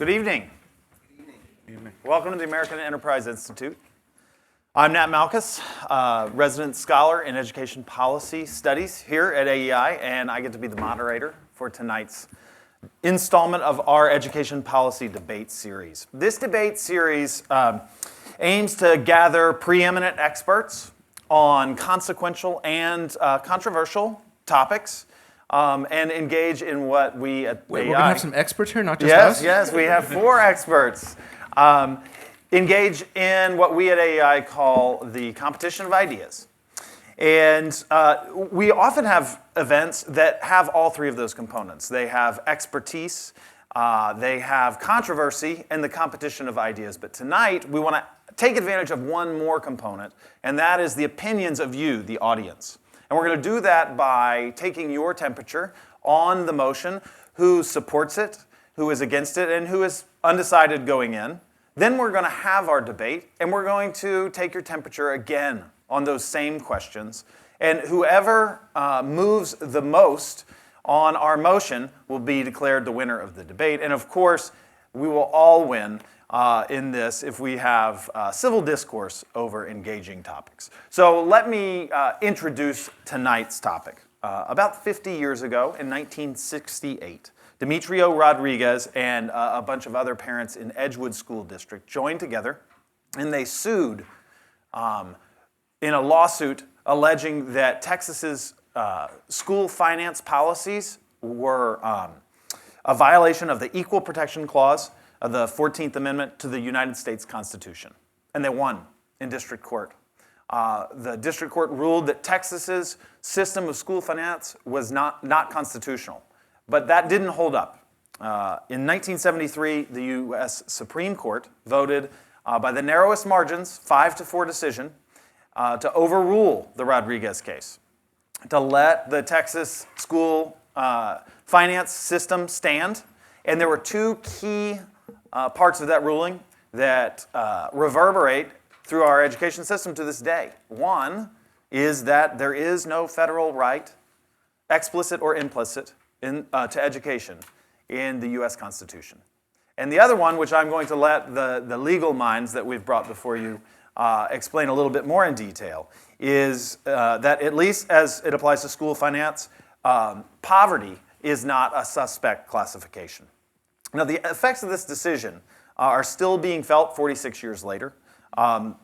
Good evening. Welcome to the American Enterprise Institute. I'm Nat Malkus, resident scholar in education policy studies here at AEI, and I get to be the moderator for tonight's installment of our education policy debate series. This debate series aims to gather preeminent experts on consequential and controversial topics and engage in what we at Wait, AEI... we're going to have some experts here, not just us? Yes, we have 4 experts. Engage in what we at AEI call the competition of ideas. And we often have events that have all 3 of those components. They have expertise, they have controversy, and the competition of ideas. But tonight, we want to take advantage of one more component, and that is the opinions of you, the audience. And we're going to do that by taking your temperature on the motion, who supports it, who is against it, and who is undecided going in. Then we're going to have our debate, and we're going to take your temperature again on those same questions. And whoever moves the most on our motion will be declared the winner of the debate. And of course, we will all win in this if we have civil discourse over engaging topics. So let me introduce tonight's topic. About 50 years ago, in 1968, Demetrio Rodriguez and a bunch of other parents in Edgewood School District joined together, and they sued in a lawsuit alleging that Texas's school finance policies were a violation of the Equal Protection Clause of the 14th Amendment to the United States Constitution. And they won in district court. The district court ruled that Texas's system of school finance was not constitutional. But that didn't hold up. In 1973, the U.S. Supreme Court voted by the narrowest margins, 5-4 decision, to overrule the Rodriguez case, to let the Texas school finance system stand. And there were 2 key parts of that ruling that reverberate through our education system to this day. One is that there is no federal right, explicit or implicit, to education in the U.S. Constitution. And the other one, which I'm going to let the legal minds that we've brought before you explain a little bit more in detail, is that at least as it applies to school finance, poverty is not a suspect classification. Now, the effects of this decision are still being felt 46 years later.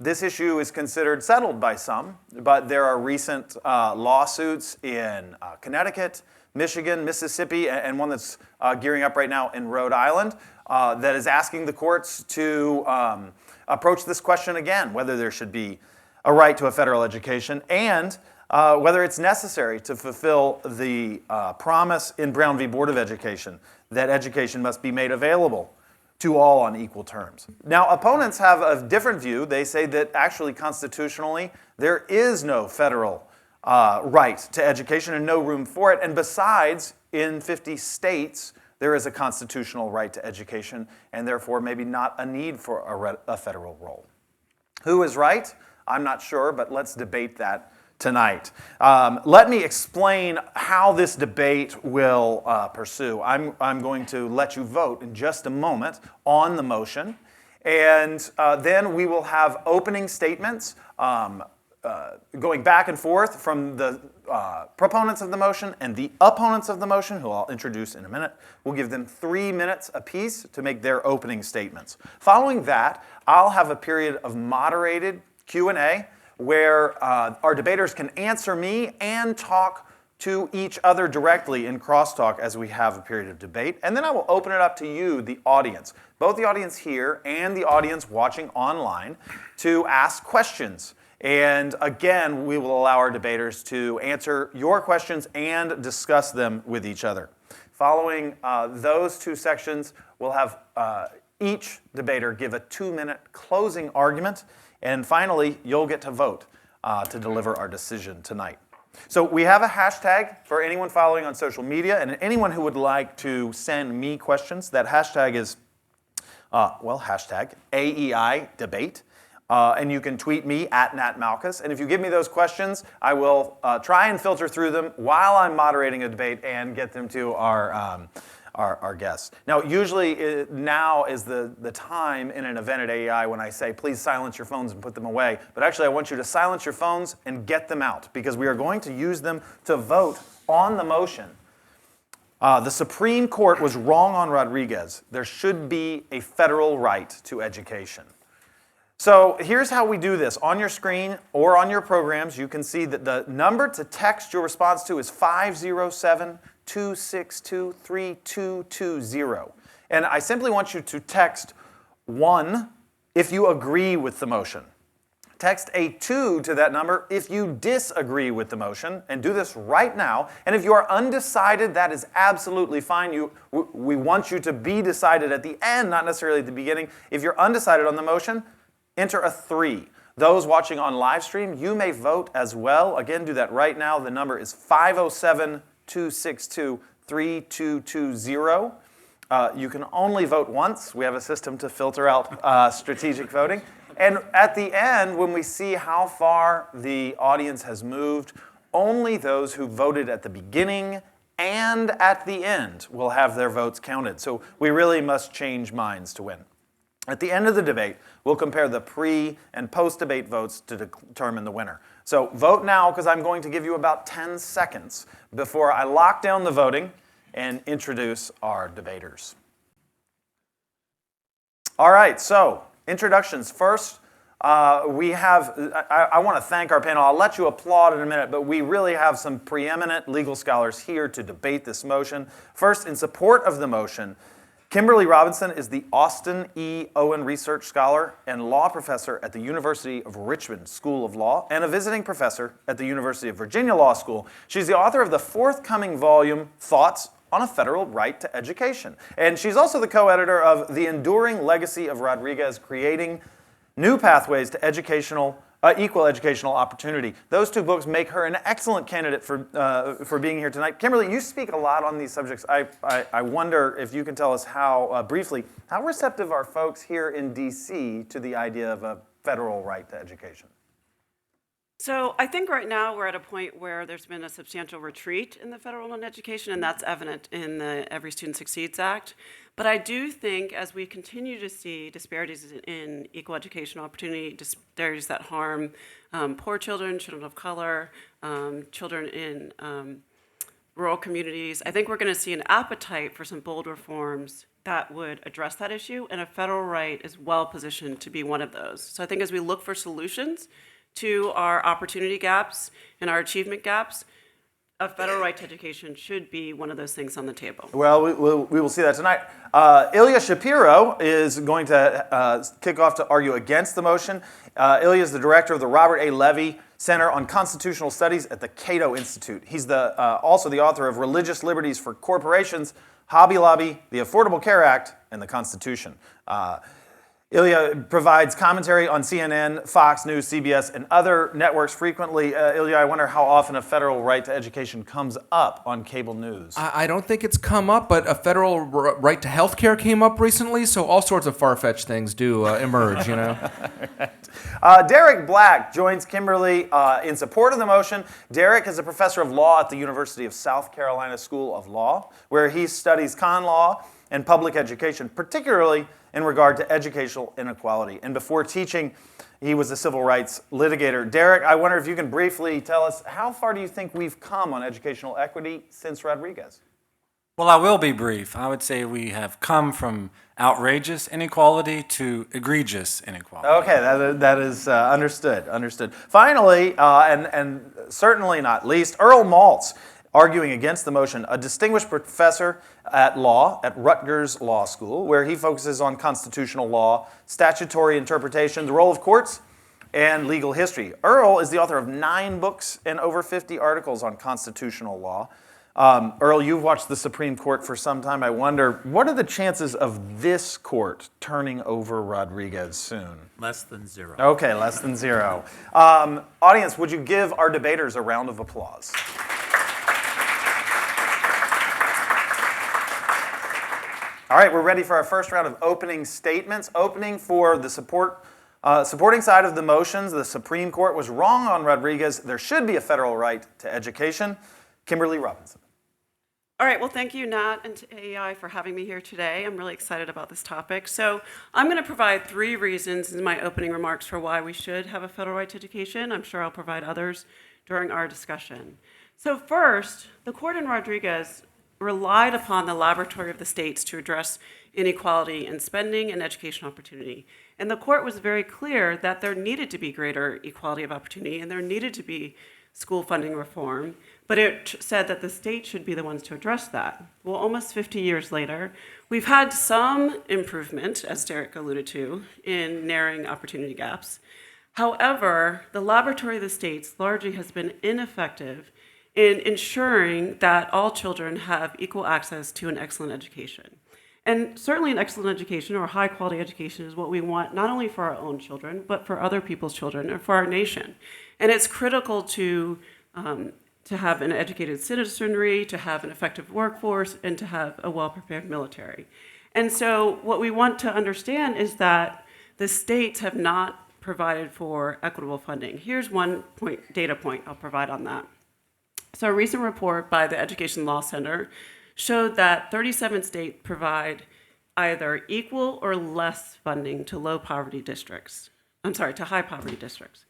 This issue is considered settled by some, but there are recent lawsuits in Connecticut, Michigan, Mississippi, and one that's gearing up right now in Rhode Island that is asking the courts to approach this question again, whether there should be a right to a federal education and whether it's necessary to fulfill the promise in Brown v. Board of Education that education must be made available to all on equal terms. Now, opponents have a different view. They say that actually constitutionally there is no federal right to education and no room for it. And besides, in 50 states, there is a constitutional right to education and therefore maybe not a need for a federal role. Who is right? I'm not sure, but let's debate that tonight. Let me explain how this debate will pursue. I'm going to let you vote in just a moment on the motion, and then we will have opening statements going back and forth from the proponents of the motion and the opponents of the motion, who I'll introduce in a minute. We'll give them 3 minutes apiece to make their opening statements. Following that, I'll have a period of moderated Q&A where our debaters can answer me and talk to each other directly in crosstalk as we have a period of debate. And then I will open it up to you, the audience, both the audience here and the audience watching online, to ask questions. And again, we will allow our debaters to answer your questions and discuss them with each other. Following those 2 sections, we'll have each debater give a 2-minute closing argument. And finally, you'll get to vote to deliver our decision tonight. So we have a hashtag for anyone following on social media and anyone who would like to send me questions. That hashtag is, hashtag AEI debate. And you can tweet me at Nat Malkus. And if you give me those questions, I will try and filter through them while I'm moderating a debate and get them to our our guests. Now, usually now is the time in an event at AEI when I say, please silence your phones and put them away. But actually, I want you to silence your phones and get them out, because we are going to use them to vote on the motion. The Supreme Court was wrong on Rodriguez. There should be a federal right to education. So here's how we do this. On your screen or on your programs, you can see that the number to text your response to is 507-262-3220. And I simply want you to text 1 if you agree with the motion. Text a 2 to that number if you disagree with the motion, and do this right now. And if you are undecided, that is absolutely fine. We want you to be decided at the end, not necessarily at the beginning. If you're undecided on the motion, enter a 3. Those watching on live stream, you may vote as well. Again, do that right now. The number is 507-262-3220. You can only vote once. We have a system to filter out strategic voting. And at the end, when we see how far the audience has moved, only those who voted at the beginning and at the end will have their votes counted. So we really must change minds to win. At the end of the debate, we'll compare the pre- and post-debate votes to determine the winner. So vote now, because I'm going to give you about 10 seconds before I lock down the voting and introduce our debaters. All right, so introductions. First, I want to thank our panel. I'll let you applaud in a minute, but we really have some preeminent legal scholars here to debate this motion. First, in support of the motion, Kimberly Robinson is the Austin E. Owen Research Scholar and Law Professor at the University of Richmond School of Law and a visiting professor at the University of Virginia Law School. She's the author of the forthcoming volume, Thoughts on a Federal Right to Education. And she's also the co-editor of The Enduring Legacy of Rodriguez, Creating New Pathways to Equal Educational Opportunity. Those 2 books make her an excellent candidate for being here tonight. Kimberly, you speak a lot on these subjects. I wonder if you can tell us briefly, how receptive are folks here in D.C. to the idea of a federal right to education? So I think right now we're at a point where there's been a substantial retreat in the federal loan education, and that's evident in the Every Student Succeeds Act. But I do think as we continue to see disparities in equal educational opportunity, disparities that harm poor children, children of color, children in rural communities, I think we're going to see an appetite for some bold reforms that would address that issue, and a federal right is well positioned to be one of those. So I think as we look for solutions to our opportunity gaps and our achievement gaps, a federal right to education should be one of those things on the table. Well, we will see that tonight. Ilya Shapiro is going to kick off to argue against the motion. Ilya is the director of the Robert A. Levy Center on Constitutional Studies at the Cato Institute. He's also the author of Religious Liberties for Corporations, Hobby Lobby, the Affordable Care Act, and the Constitution. Ilya provides commentary on CNN, Fox News, CBS, and other networks frequently. Ilya, I wonder how often a federal right to education comes up on cable news. I don't think it's come up, but a federal right to health care came up recently, so all sorts of far-fetched things do emerge, you know. Derek Black joins Kimberly in support of the motion. Derek is a professor of law at the University of South Carolina School of Law, where he studies con law and public education, particularly in regard to educational inequality. And before teaching, he was a civil rights litigator. Derek, I wonder if you can briefly tell us, how far do you think we've come on educational equity since Rodriguez? Well, I will be brief. I would say we have come from outrageous inequality to egregious inequality. Okay, that is understood. Finally, and certainly not least, Earl Maltz, arguing against the motion, a distinguished professor at law at Rutgers Law School, where he focuses on constitutional law, statutory interpretation, the role of courts, and legal history. Earl is the author of 9 books and over 50 articles on constitutional law. Earl, you've watched the Supreme Court for some time. I wonder, what are the chances of this court turning over Rodriguez soon? Less than 0. Okay, less than 0. Audience, would you give our debaters a round of applause? All right, we're ready for our first round of opening statements. Opening for the supporting side of the motions, the Supreme Court was wrong on Rodriguez. There should be a federal right to education. Kimberly Robinson. All right, well, thank you, Nat and to AEI for having me here today. I'm really excited about this topic. So I'm going to provide 3 reasons in my opening remarks for why we should have a federal right to education. I'm sure I'll provide others during our discussion. So first, the court in Rodriguez relied upon the laboratory of the states to address inequality in spending and education opportunity. And the court was very clear that there needed to be greater equality of opportunity and there needed to be school funding reform, but it said that the state should be the ones to address that. Well, almost 50 years later, we've had some improvement, as Derek alluded to, in narrowing opportunity gaps. However, the laboratory of the states largely has been ineffective in ensuring that all children have equal access to an excellent education. And certainly an excellent education or high quality education is what we want, not only for our own children, but for other people's children and for our nation. And it's critical to have an educated citizenry, to have an effective workforce, and to have a well-prepared military. And so what we want to understand is that the states have not provided for equitable funding. Here's one data point I'll provide on that. So a recent report by the Education Law Center showed that 37 states provide either equal or less funding to to high poverty districts.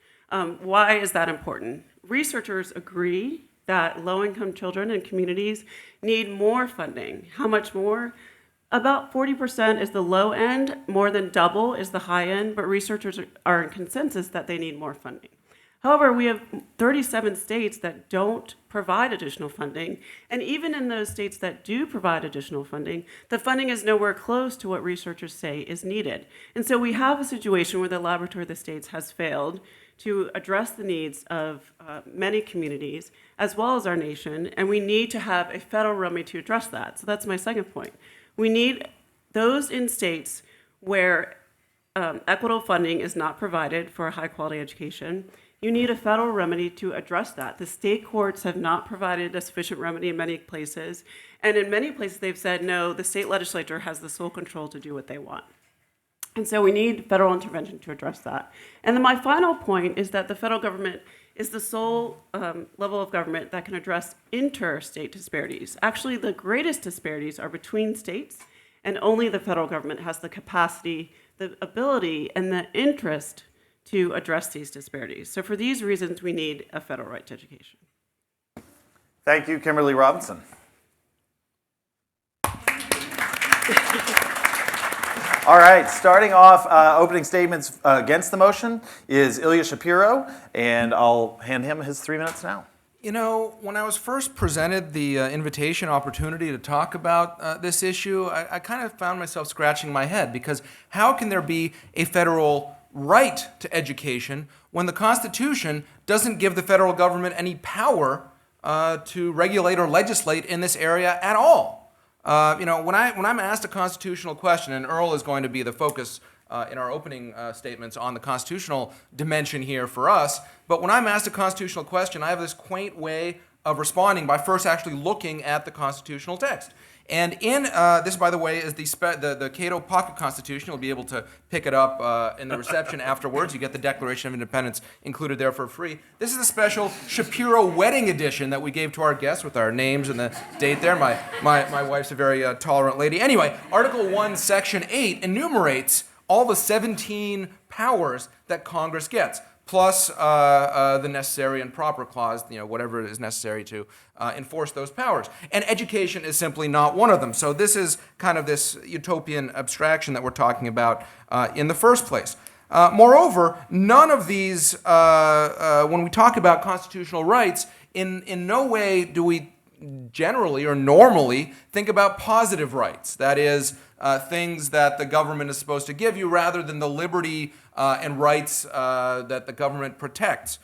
Why is that important? Researchers agree that low-income children and communities need more funding. How much more? About 40% is the low end, more than double is the high end, but researchers are in consensus that they need more funding. However, we have 37 states that don't provide additional funding, and even in those states that do provide additional funding, the funding is nowhere close to what researchers say is needed. And so we have a situation where the laboratory of the states has failed to address the needs of many communities, as well as our nation, and we need to have a federal remedy to address that. So that's my second point. We need those in states where equitable funding is not provided for a high-quality education. You need a federal remedy to address that. The state courts have not provided a sufficient remedy in many places, and in many places they've said, no, the state legislature has the sole control to do what they want. And so we need federal intervention to address that. And then my final point is that the federal government is the sole level of government that can address interstate disparities. Actually, the greatest disparities are between states, and only the federal government has the capacity, the ability, and the interest to address these disparities. So for these reasons, we need a federal right to education. Thank you, Kimberly Robinson. All right, starting off opening statements against the motion is Ilya Shapiro, and I'll hand him his 3 minutes now. You know, when I was first presented the invitation opportunity to talk about this issue, I kind of found myself scratching my head, because how can there be a federal right to education when the Constitution doesn't give the federal government any power to regulate or legislate in this area at all? When I'm asked a constitutional question, and Earl is going to be the focus in our opening statements on the constitutional dimension here for us, but when I'm asked a constitutional question, I have this quaint way of responding by first actually looking at the constitutional text. And in this, by the way, is the Cato Pocket Constitution. You'll be able to pick it up in the reception afterwards. You get the Declaration of Independence included there for free. This is the special Shapiro wedding edition that we gave to our guests with our names and the date there. My wife's a very tolerant lady. Anyway, Article 1, Section 8 enumerates all the 17 powers that Congress gets, plus the necessary and proper clause, whatever is necessary to enforce those powers. And education is simply not one of them. So this is kind of this utopian abstraction that we're talking about in the first place. Moreover, none of these, when we talk about constitutional rights, in no way do we generally or normally think about positive rights. That is, things that the government is supposed to give you rather than the liberty and rights that the government protects.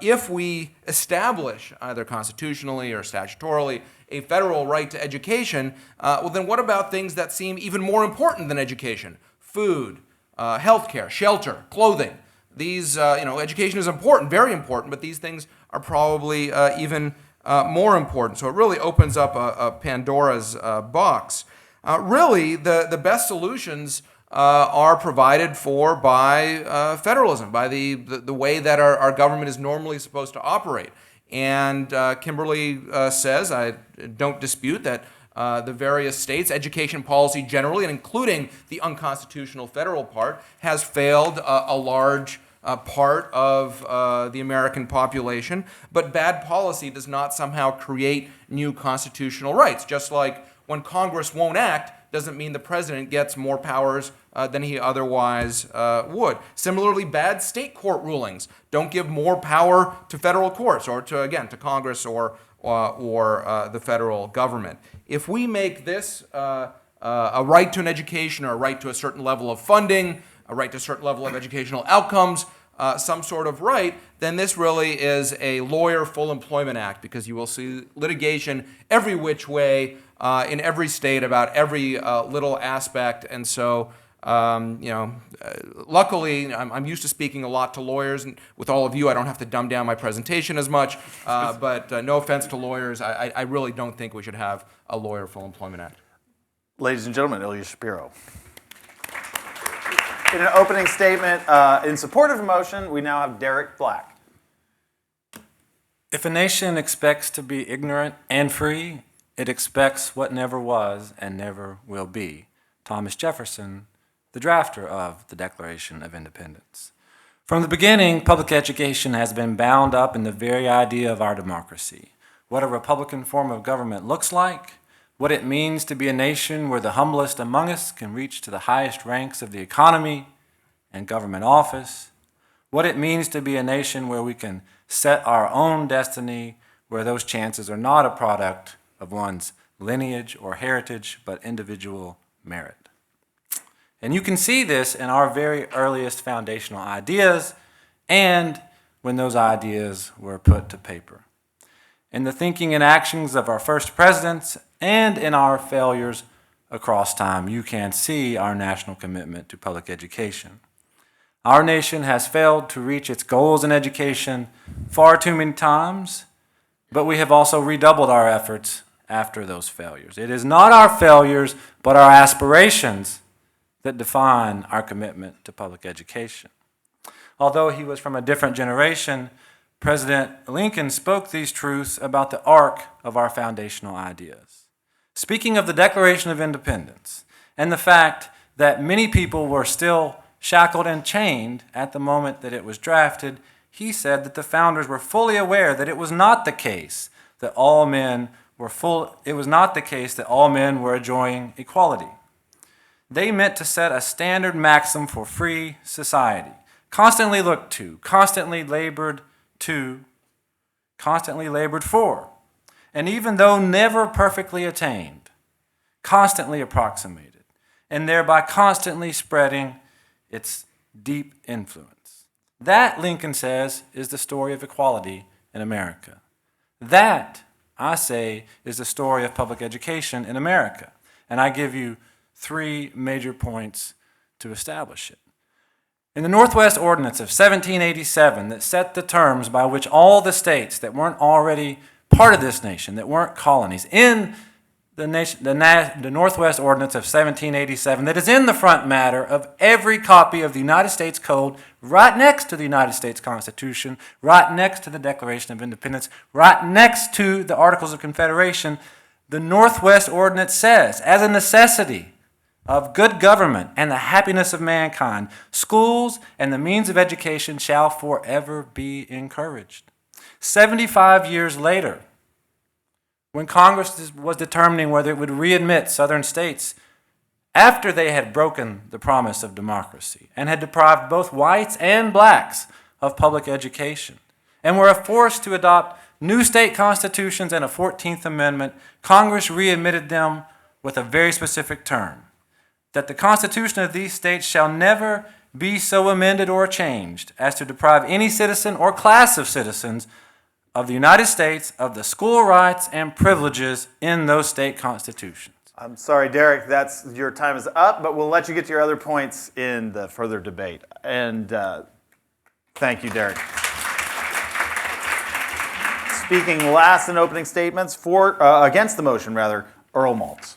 If we establish, either constitutionally or statutorily, a federal right to education, well, then what about things that seem even more important than education? Food, healthcare, shelter, clothing. These, education is important, very important, but these things are probably even more important. So it really opens up a Pandora's box. Really, the best solutions are provided for by federalism, by the way that our government is normally supposed to operate. And Kimberly says, I don't dispute that the various states' education policy generally, and including the unconstitutional federal part, has failed a large part of the American population. But bad policy does not somehow create new constitutional rights. Just like when Congress won't act doesn't mean the president gets more powers than he otherwise would. Similarly, bad state court rulings don't give more power to federal courts or to Congress or the federal government. If we make this a right to an education or a right to a certain level of funding, a right to a certain level of educational outcomes, some sort of right, then this really is a lawyer full employment act, because you will see litigation every which way in every state about every little aspect. And so, luckily, I'm used to speaking a lot to lawyers, and with all of you, I don't have to dumb down my presentation as much. But no offense to lawyers, I really don't think we should have a lawyer full employment act. Ladies and gentlemen, Ilya Shapiro. In an opening statement in support of the motion, we now have Derek Black. If a nation expects to be ignorant and free, it expects what never was and never will be. Thomas Jefferson, the drafter of the Declaration of Independence. From the beginning, public education has been bound up in the very idea of our democracy. What a Republican form of government looks like, what it means to be a nation where the humblest among us can reach to the highest ranks of the economy and government office, what it means to be a nation where we can set our own destiny, where those chances are not a product of one's lineage or heritage, but individual merit. And you can see this in our very earliest foundational ideas and when those ideas were put to paper. In the thinking and actions of our first presidents and in our failures across time, you can see our national commitment to public education. Our nation has failed to reach its goals in education far too many times, but we have also redoubled our efforts after those failures. It is not our failures, but our aspirations that define our commitment to public education. Although he was from a different generation, President Lincoln spoke these truths about the arc of our foundational ideas. Speaking of the Declaration of Independence and the fact that many people were still shackled and chained at the moment that it was drafted, he said that the founders were fully aware that it was not the case that all men were enjoying equality. They meant to set a standard maxim for free society, constantly looked to, constantly labored for, and even though never perfectly attained, constantly approximated, and thereby constantly spreading its deep influence. That, Lincoln says, is the story of equality in America. That, I say, is the story of public education in America. And I give you 3 major points to establish it. In the Northwest Ordinance of 1787 that set the terms by which all the states that weren't already part of this nation, that weren't colonies, in the Northwest Ordinance of 1787 that is in the front matter of every copy of the United States Code, right next to the United States Constitution, right next to the Declaration of Independence, right next to the Articles of Confederation, the Northwest Ordinance says, as a necessity of good government and the happiness of mankind, schools and the means of education shall forever be encouraged. 75 years later, when Congress was determining whether it would readmit southern states after they had broken the promise of democracy and had deprived both whites and blacks of public education and were forced to adopt new state constitutions and a 14th Amendment, Congress readmitted them with a very specific term, that the Constitution of these states shall never be so amended or changed as to deprive any citizen or class of citizens of the United States of the school rights and privileges in those state constitutions. I'm sorry, Derek, your time is up, but we'll let you get to your other points in the further debate. And thank you, Derek. Speaking last in opening statements against the motion, Earl Maltz.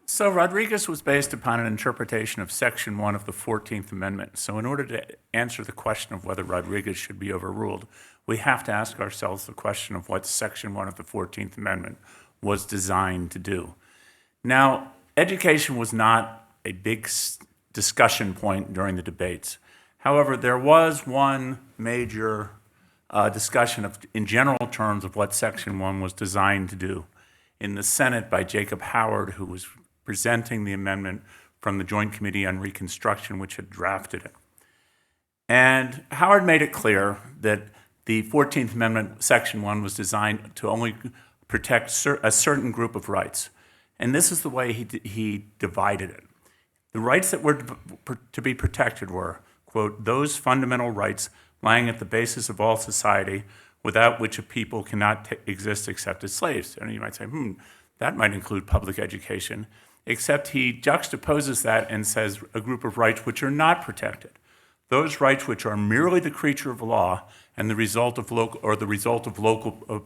So Rodriguez was based upon an interpretation of Section 1 of the 14th Amendment. So in order to answer the question of whether Rodriguez should be overruled, we have to ask ourselves the question of what Section 1 of the 14th Amendment was designed to do. Now, education was not a big discussion point during the debates. However, there was one major discussion in general terms of what Section 1 was designed to do in the Senate by Jacob Howard, who was presenting the amendment from the Joint Committee on Reconstruction, which had drafted it. And Howard made it clear that the 14th Amendment, Section 1, was designed to only protect a certain group of rights. And this is the way he divided it. The rights that were to be protected were, quote, those fundamental rights lying at the basis of all society without which a people cannot exist except as slaves. And you might say, that might include public education, except he juxtaposes that and says a group of rights which are not protected. Those rights which are merely the creature of law and the result of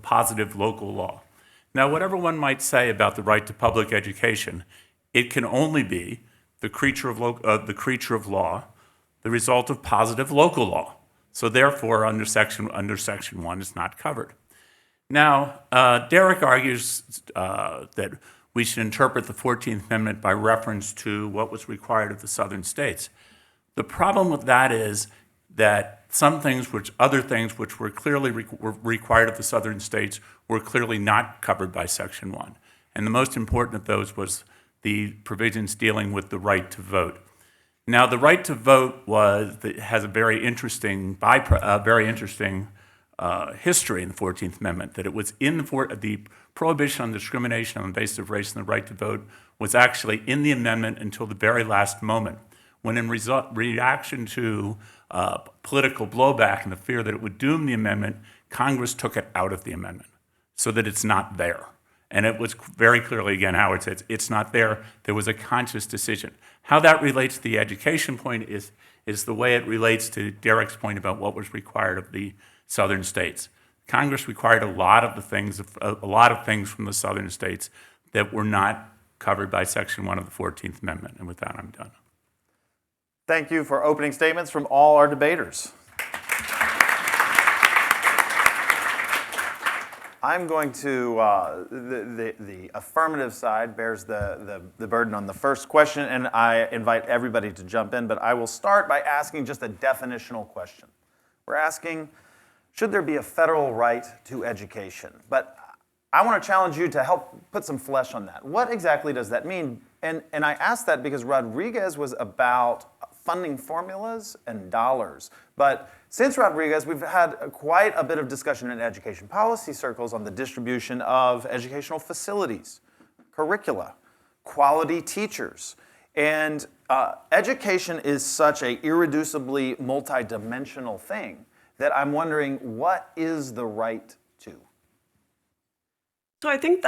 positive local law. Now, whatever one might say about the right to public education, it can only be the creature of law, the result of positive local law. So therefore, under Section 1, it's not covered. Now, Derek argues that we should interpret the 14th Amendment by reference to what was required of the southern states. The problem with that is that other things which were clearly required of the southern states were clearly not covered by Section 1. And the most important of those was the provisions dealing with the right to vote. Now, the right to vote has a very interesting history in the 14th Amendment, that it was in the prohibition on discrimination on the basis of race and the right to vote was actually in the amendment until the very last moment, when in reaction to political blowback and the fear that it would doom the amendment, Congress took it out of the amendment so that it's not there. And it was very clearly, again, Howard says, it's not there. There was a conscious decision. How that relates to the education point is the way it relates to Derek's point about what was required of the southern states. Congress required a lot of things from the southern states that were not covered by Section 1 of the 14th Amendment. And with that, I'm done. Thank you for opening statements from all our debaters. I'm going to, the affirmative side bears the burden on the first question, and I invite everybody to jump in, but I will start by asking just a definitional question. We're asking, should there be a federal right to education? But I want to challenge you to help put some flesh on that. What exactly does that mean? And I ask that because Rodriguez was about funding formulas and dollars. But since Rodriguez, we've had quite a bit of discussion in education policy circles on the distribution of educational facilities, curricula, quality teachers. And education is such an irreducibly multidimensional thing that I'm wondering, what is the right to? So I think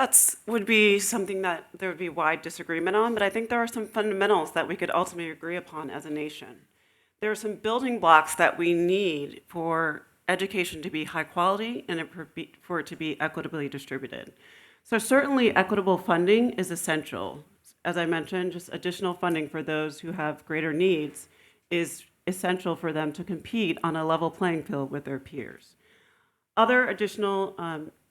would be something that there would be wide disagreement on, but I think there are some fundamentals that we could ultimately agree upon as a nation. There are some building blocks that we need for education to be high quality and for it to be equitably distributed. So certainly equitable funding is essential. As I mentioned, just additional funding for those who have greater needs is essential for them to compete on a level playing field with their peers. Other additional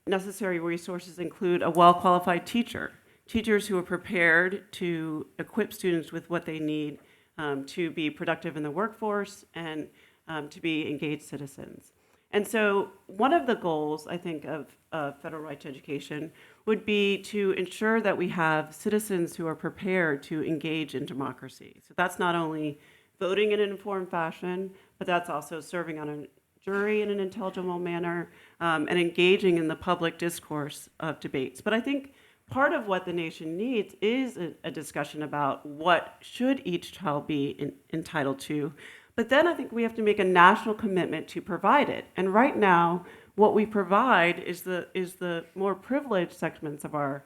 necessary resources include a well-qualified teacher, teachers who are prepared to equip students with what they need to be productive in the workforce and to be engaged citizens. And so one of the goals, I think, of federal right to education would be to ensure that we have citizens who are prepared to engage in democracy. So that's not only voting in an informed fashion, but that's also serving on a jury in an intelligible manner, and engaging in the public discourse of debates. But I think part of what the nation needs is a discussion about what should each child be entitled to. But then I think we have to make a national commitment to provide it. And right now, what we provide is the more privileged segments of our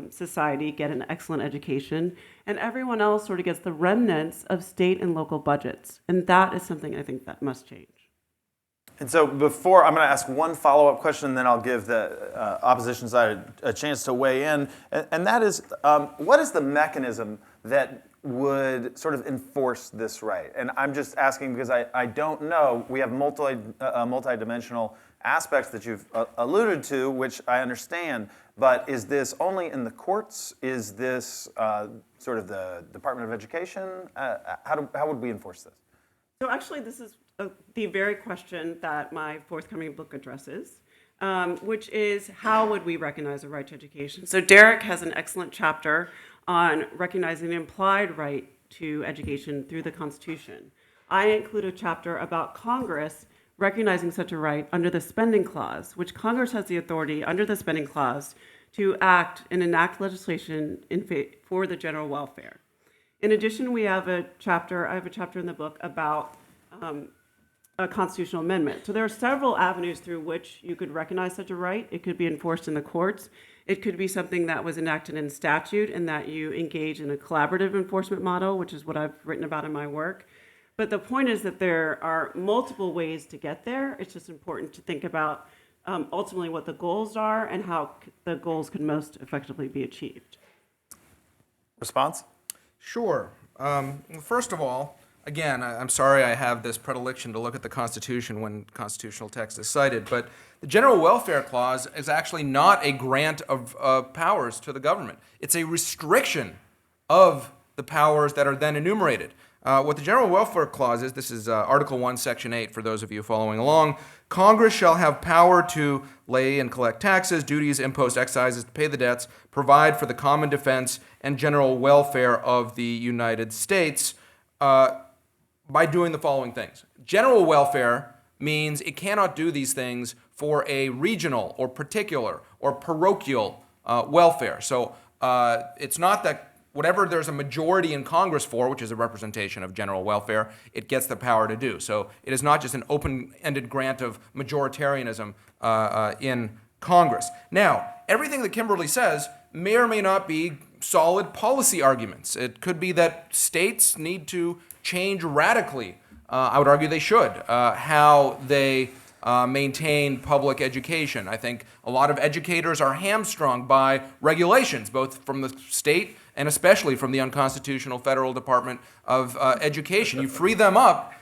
society get an excellent education, and everyone else sort of gets the remnants of state and local budgets. And that is something I think that must change. And so before, I'm going to ask one follow-up question, and then I'll give the opposition side a chance to weigh in. And that is, what is the mechanism that would sort of enforce this right? And I'm just asking because I don't know. We have multi-dimensional aspects that you've alluded to, which I understand, but is this only in the courts? Is this sort of the Department of Education? How would we enforce this? So actually, this is the very question that my forthcoming book addresses, which is how would we recognize a right to education? So Derek has an excellent chapter on recognizing an implied right to education through the Constitution. I include a chapter about Congress recognizing such a right under the spending clause, which Congress has the authority under the spending clause to act and enact legislation for the general welfare. In addition, I have a chapter in the book about a constitutional amendment. So there are several avenues through which you could recognize such a right. It could be enforced in the courts. It could be something that was enacted in statute and that you engage in a collaborative enforcement model, which is what I've written about in my work. But the point is that there are multiple ways to get there. It's just important to think about ultimately what the goals are and how the goals can most effectively be achieved. Response? Sure. First of all, again, I'm sorry I have this predilection to look at the Constitution when constitutional text is cited, but the General Welfare Clause is actually not a grant of powers to the government. It's a restriction of the powers that are then enumerated. What the General Welfare Clause is, this is Article 1, Section 8, for those of you following along. Congress shall have power to lay and collect taxes, duties, impost excises, to pay the debts, provide for the common defense and general welfare of the United States by doing the following things. General welfare means it cannot do these things for a regional or particular or parochial welfare. So it's not that whatever there's a majority in Congress for, which is a representation of general welfare, it gets the power to do. So it is not just an open-ended grant of majoritarianism in Congress. Now, everything that Kimberly says may or may not be solid policy arguments. It could be that states need to change radically, I would argue they should, how they maintain public education. I think a lot of educators are hamstrung by regulations, both from the state and especially from the unconstitutional federal Department of Education. You free them up,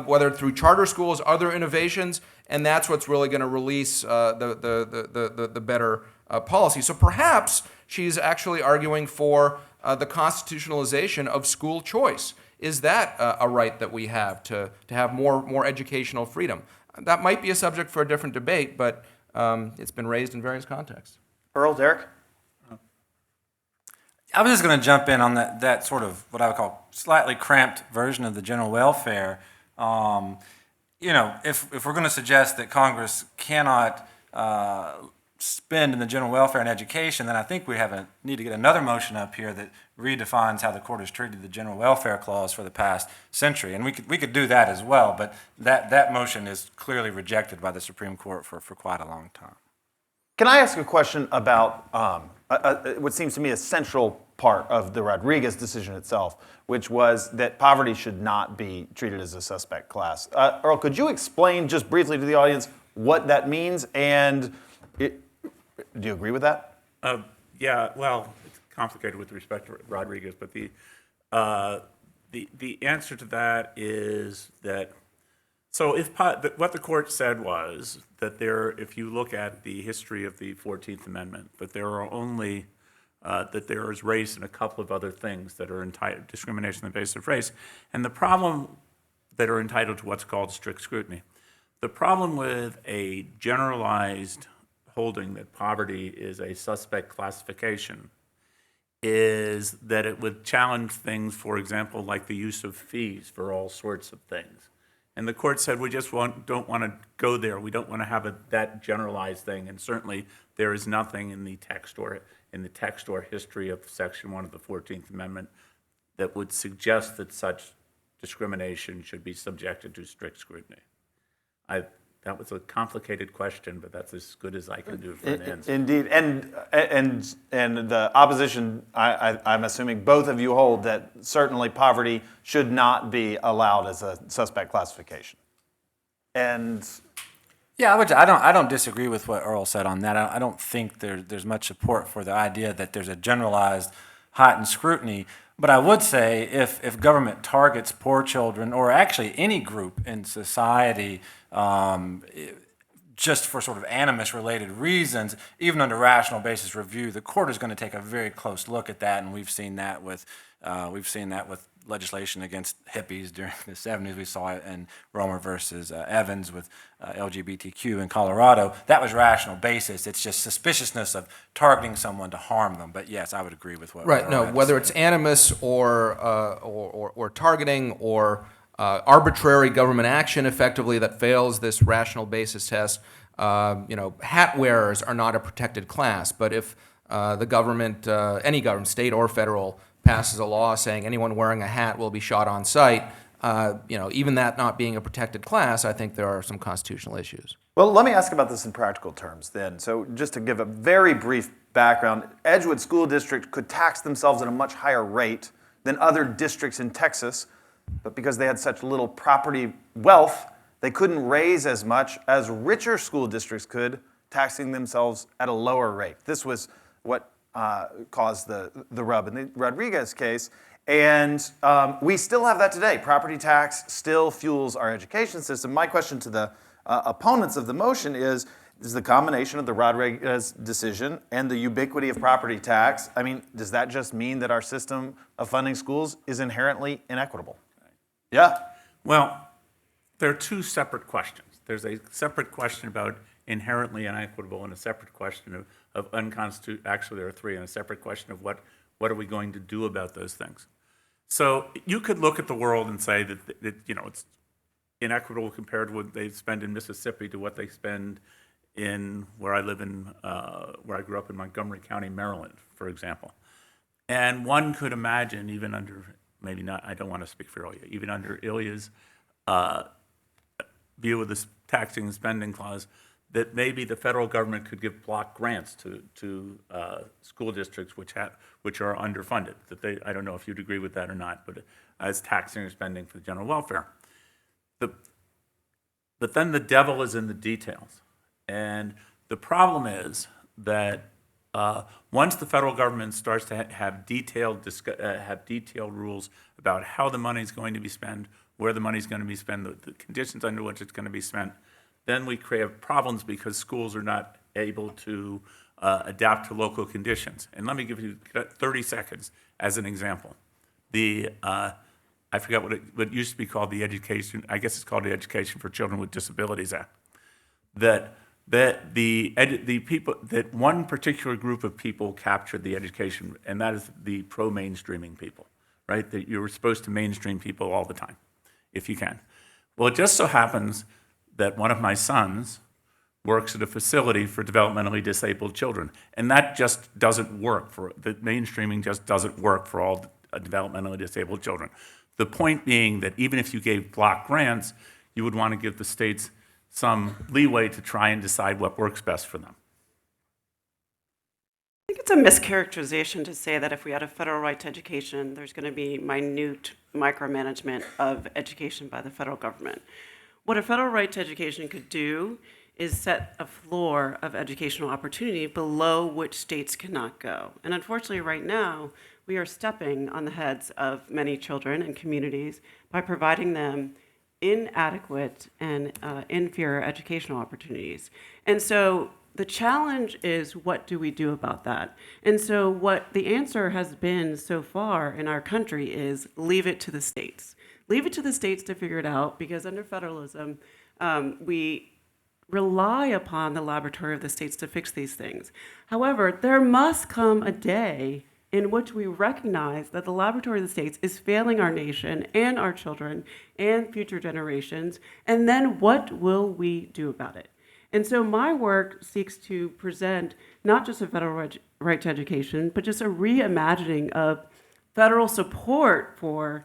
whether through charter schools, other innovations, and that's what's really going to release the better policy. So perhaps she's actually arguing for the constitutionalization of school choice. Is that a right that we have to have more educational freedom? That might be a subject for a different debate, but it's been raised in various contexts. Earl, Derek? I was just going to jump in on that sort of what I would call slightly cramped version of the general welfare. If we're going to suggest that Congress cannot spend in the general welfare and education, then I think we need to get another motion up here that redefines how the court has treated the general welfare clause for the past century. And we could do that as well, but that motion is clearly rejected by the Supreme Court for quite a long time. Can I ask a question about what seems to me a central part of the Rodriguez decision itself, which was that poverty should not be treated as a suspect class? Earl, could you explain just briefly to the audience what that means, and do you agree with that? Yeah, well, it's complicated with respect to Rodriguez, but the answer to that is that, so what the court said was that if you look at the history of the 14th Amendment, that there is race and a couple of other things that are entitled discrimination on the basis of race, and the problem that are entitled to what's called strict scrutiny. The problem with a generalized holding that poverty is a suspect classification is that it would challenge things, for example, like the use of fees for all sorts of things. And the court said, we just don't want to go there. We don't want to have that generalized thing. And certainly there is nothing in the text or history of Section 1 of the 14th Amendment that would suggest that such discrimination should be subjected to strict scrutiny. That was a complicated question, but that's as good as I can do for an answer. Indeed, and the opposition, I'm assuming both of you hold that certainly poverty should not be allowed as a suspect classification. And yeah, I don't disagree with what Earl said on that. I don't think there's much support for the idea that there's a generalized heightened scrutiny. But I would say if government targets poor children, or actually any group in society, just for sort of animus-related reasons, even under rational basis review, the court is going to take a very close look at that, and we've seen that with legislation against hippies during the 70s. We saw it in Romer versus Evans with LGBTQ in Colorado. That was rational basis. It's just suspiciousness of targeting someone to harm them. But yes, I would agree with what Right. Laura No, had to whether say. it's animus or targeting or arbitrary government action, effectively that fails this rational basis test. Hat wearers are not a protected class. But if the government, any government, state or federal, passes a law saying anyone wearing a hat will be shot on sight, even that not being a protected class, I think there are some constitutional issues. Well, let me ask about this in practical terms then. So just to give a very brief background, Edgewood School District could tax themselves at a much higher rate than other districts in Texas, but because they had such little property wealth, they couldn't raise as much as richer school districts could, taxing themselves at a lower rate. This was what caused the rub in the Rodriguez case. And we still have that today. Property tax still fuels our education system. My question to the opponents of the motion is the combination of the Rodriguez decision and the ubiquity of property tax, does that just mean that our system of funding schools is inherently inequitable? Yeah. Well, there are two separate questions. There's a separate question about inherently inequitable and a separate question of unconstitutional. Actually, there are three, and a separate question of what are we going to do about those things. So you could look at the world and say that it's inequitable compared to what they spend in Mississippi to what they spend in where I live in, where I grew up in Montgomery County, Maryland, for example. And one could imagine, even under, maybe not, I don't want to speak for Ilya, even under Ilya's view of this taxing and spending clause, that maybe the federal government could give block grants to school districts which are underfunded. I don't know if you'd agree with that or not, but as taxing or spending for the general welfare. But then the devil is in the details. And the problem is that once the federal government starts to have detailed rules about how the money is going to be spent, where the money is going to be spent, the conditions under which it's going to be spent, then we create problems because schools are not able to adapt to local conditions. And let me give you 30 seconds as an example. I forgot what used to be called the Education, I guess it's called the Education for Children with Disabilities Act. That one particular group of people captured the education, and that is the pro-mainstreaming people, right? That you're supposed to mainstream people all the time, if you can. Well, it just so happens that one of my sons works at a facility for developmentally disabled children, and that just doesn't work the mainstreaming just doesn't work for all developmentally disabled children. The point being that even if you gave block grants, you would want to give the states some leeway to try and decide what works best for them. I think it's a mischaracterization to say that if we had a federal right to education, there's going to be minute micromanagement of education by the federal government. What a federal right to education could do is set a floor of educational opportunity below which states cannot go. And unfortunately, right now, we are stepping on the heads of many children and communities by providing them inadequate and inferior educational opportunities. And so the challenge is, what do we do about that? And so what the answer has been so far in our country is leave it to the states. Leave it to the states to figure it out, because under federalism, we rely upon the laboratory of the states to fix these things. However, there must come a day in which we recognize that the laboratory of the states is failing our nation and our children and future generations, and then what will we do about it? And so my work seeks to present not just a federal right to education, but just a reimagining of federal support for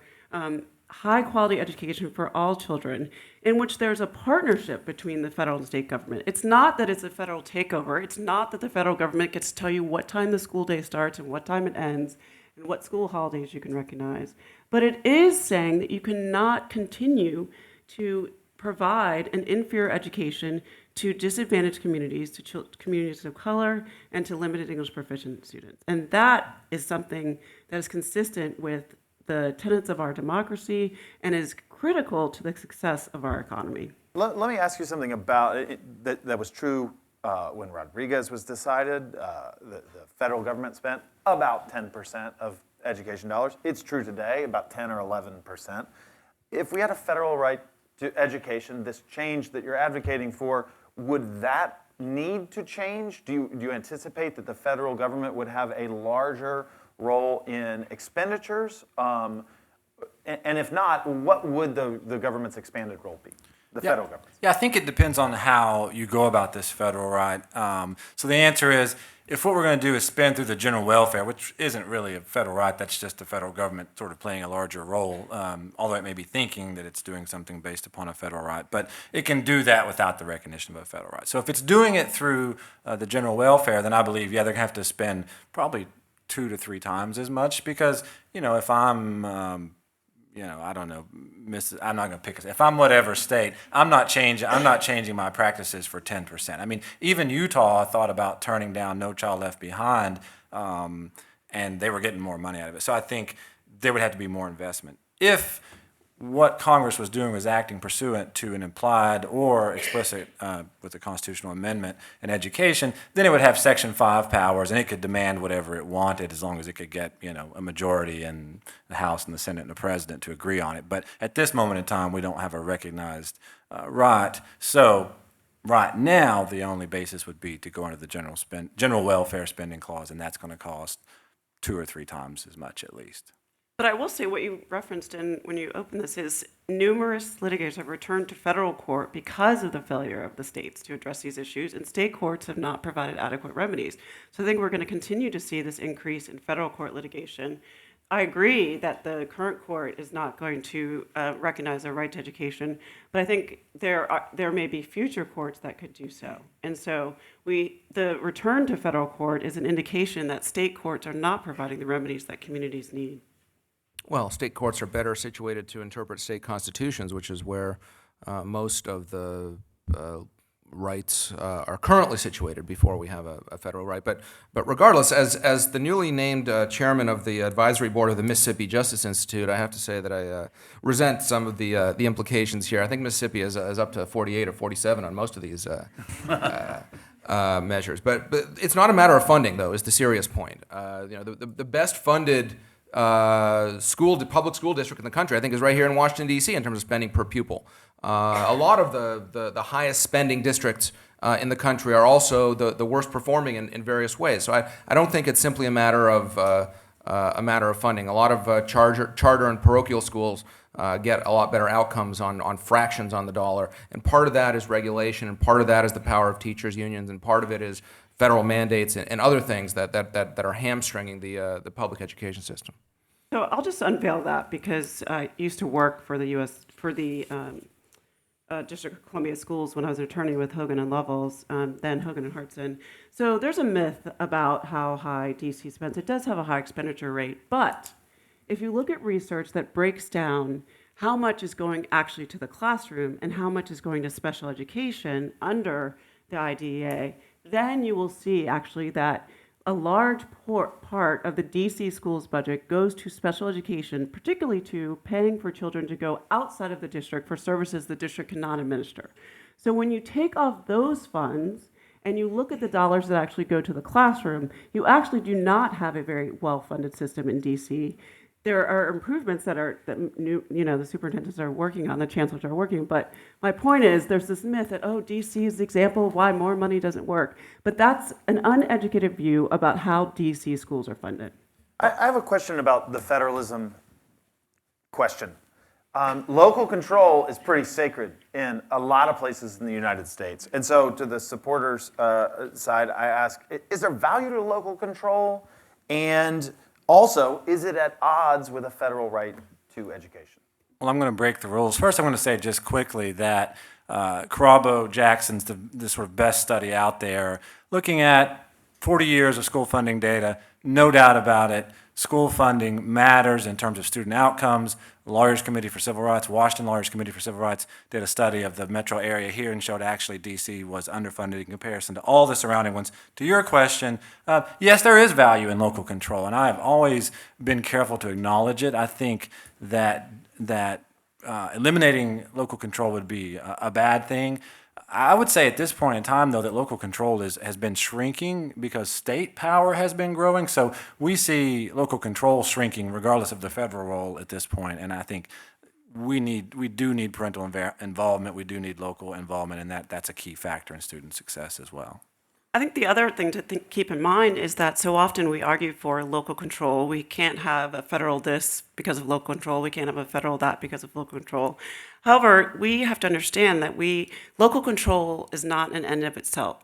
high quality education for all children, in which there's a partnership between the federal and state government. It's not that it's a federal takeover. It's not that the federal government gets to tell you what time the school day starts and what time it ends and what school holidays you can recognize. But it is saying that you cannot continue to provide an inferior education to disadvantaged communities, to communities of color, and to limited English proficient students. And that is something that is consistent with the tenets of our democracy and is critical to the success of our economy. Let me ask you something about it that was true when Rodriguez was decided. The federal government spent about 10% of education dollars. It's true today, about 10 or 11%. If we had a federal right to education, this change that you're advocating for, would that need to change? Do you anticipate that the federal government would have a larger role in expenditures? And if not, what would the government's expanded role be? The federal government. Yeah, I think it depends on how you go about this federal right. So the answer is, if what we're going to do is spend through the general welfare, which isn't really a federal right, that's just the federal government sort of playing a larger role, although it may be thinking that it's doing something based upon a federal right. But it can do that without the recognition of a federal right. So if it's doing it through the general welfare, then I believe, yeah, they're going to have to spend probably 2 to 3 times as much because, if I'm I don't know, I'm not going to pick it. If I'm whatever state, I'm not changing my practices for 10%. I mean, even Utah thought about turning down No Child Left Behind, and they were getting more money out of it. So I think there would have to be more investment. If what Congress was doing was acting pursuant to an implied or explicit, with a constitutional amendment in education, then it would have Section 5 powers, and it could demand whatever it wanted as long as it could get, a majority in the House and the Senate and the President to agree on it. But at this moment in time, we don't have a recognized right. So right now, the only basis would be to go under the general welfare spending clause, and that's going to cost 2 or 3 times as much at least. But I will say what you referenced when you opened this is numerous litigators have returned to federal court because of the failure of the states to address these issues, and state courts have not provided adequate remedies. So I think we're going to continue to see this increase in federal court litigation. I agree that the current court is not going to recognize a right to education, but I think there may be future courts that could do so. And so the return to federal court is an indication that state courts are not providing the remedies that communities need. Well, state courts are better situated to interpret state constitutions, which is where most of the rights are currently situated before we have a federal right. But regardless, as the newly named chairman of the advisory board of the Mississippi Justice Institute, I have to say that I resent some of the implications here. I think Mississippi is up to 48 or 47 on most of these measures. But it's not a matter of funding, though, is the serious point. The best funded public school district in the country, I think, is right here in Washington, D.C. in terms of spending per pupil. A lot of the highest spending districts in the country are also the worst performing in various ways. So I don't think it's simply a matter of funding. A lot of charter and parochial schools get a lot better outcomes on fractions on the dollar, and part of that is regulation, and part of that is the power of teachers' unions, and part of it is federal mandates and other things that are hamstringing the public education system. So I'll just unveil that because I used to work for the District of Columbia Schools when I was an attorney with Hogan and Lovells, then Hogan and Hartson. So there's a myth about how high DC spends. It does have a high expenditure rate, but if you look at research that breaks down how much is going actually to the classroom and how much is going to special education under the IDEA, then you will see actually that a large part of the DC schools budget goes to special education, particularly to paying for children to go outside of the district for services the district cannot administer. So when you take off those funds and you look at the dollars that actually go to the classroom, you actually do not have a very well-funded system in DC. There are improvements that the superintendents are working on, the chancellors are working. But my point is, there's this myth that DC is the example of why more money doesn't work. But that's an uneducated view about how DC schools are funded. I have a question about the federalism question. Local control is pretty sacred in a lot of places in the United States. And so to the supporters' side, I ask, is there value to local control? And also, is it at odds with a federal right to education? Well, I'm going to break the rules. First, I'm going to say just quickly that Carabo Jackson's the sort of best study out there looking at 40 years of school funding data, no doubt about it. School funding matters in terms of student outcomes. The Lawyers Committee for Civil Rights, Washington Lawyers Committee for Civil Rights did a study of the metro area here and showed actually DC was underfunded in comparison to all the surrounding ones. To your question, yes, there is value in local control, and I have always been careful to acknowledge it. I think that eliminating local control would be a bad thing. I would say at this point in time, though, that local control has been shrinking because state power has been growing. So we see local control shrinking regardless of the federal role at this point. And I think we do need parental involvement. We do need local involvement, and that's a key factor in student success as well. I think the other thing to keep in mind is that so often we argue for local control. We can't have a federal this because of local control. We can't have a federal that because of local control. However, we have to understand that local control is not an end of itself.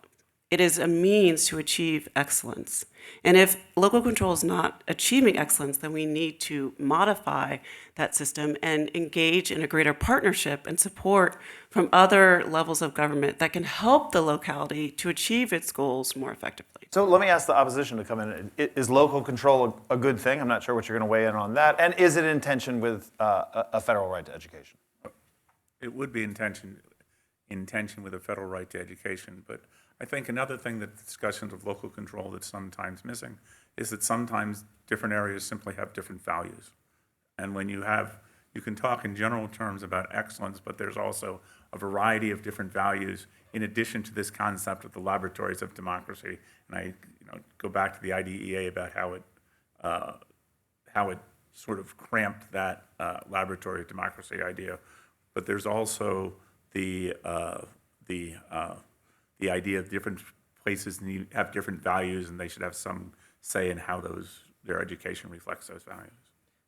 It is a means to achieve excellence. And if local control is not achieving excellence, then we need to modify that system and engage in a greater partnership and support from other levels of government that can help the locality to achieve its goals more effectively. So let me ask the opposition to come in. Is local control a good thing? I'm not sure what you're going to weigh in on that. And is it in tension with a federal right to education? It would be in tension with a federal right to education, but I think another thing that discussions of local control that's sometimes missing is that sometimes different areas simply have different values. And when you can talk in general terms about excellence, but there's also a variety of different values in addition to this concept of the laboratories of democracy. And I go back to the IDEA about how it sort of cramped that laboratory of democracy idea. But there's also the idea of different places have different values, and they should have some say in how their education reflects those values.